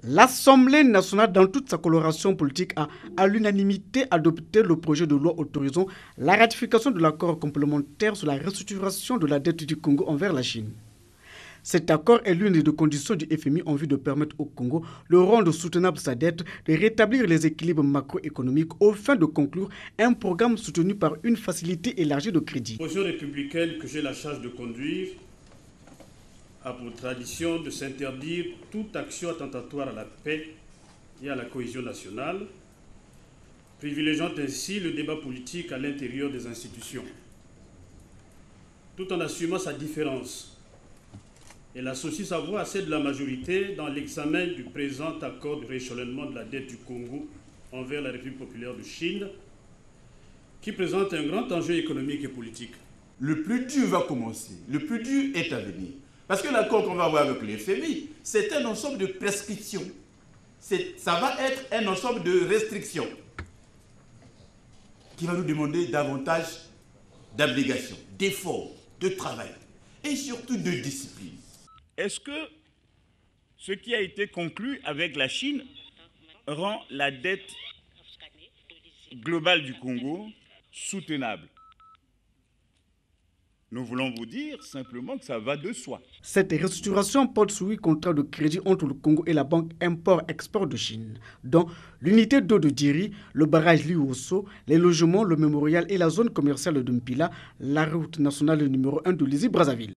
L'Assemblée nationale, dans toute sa coloration politique, a à l'unanimité adopté le projet de loi autorisant la ratification de l'accord complémentaire sur la restructuration de la dette du Congo envers la Chine. Cet accord est l'une des conditions du FMI en vue de permettre au Congo de rendre soutenable sa dette, de rétablir les équilibres macroéconomiques au fin de conclure un programme soutenu par une facilité élargie de crédit. La position républicaine que j'ai la charge de conduire a pour tradition de s'interdire toute action attentatoire à la paix et à la cohésion nationale, privilégiant ainsi le débat politique à l'intérieur des institutions. Tout en assumant sa différence, elle associe sa voix à celle de la majorité dans l'examen du présent accord de rééchelonnement de la dette du Congo envers la République populaire de Chine, qui présente un grand enjeu économique et politique. Le plus dur va commencer, le plus dur est à venir. Parce que l'accord qu'on va avoir avec le FMI, c'est un ensemble de prescriptions. Ça va être un ensemble de restrictions qui va nous demander davantage d'abnégation, d'efforts, de travail et surtout de discipline. Est-ce que ce qui a été conclu avec la Chine rend la dette globale du Congo soutenable? Nous voulons vous dire simplement que ça va de soi. Cette restructuration porte sur 8 contrats de crédit entre le Congo et la Banque Import-Export de Chine, dont l'unité d'eau de Diri, le barrage Liuoso, les logements, le mémorial et la zone commerciale de Mpila, la route nationale numéro 1 de Lizy-Brazzaville.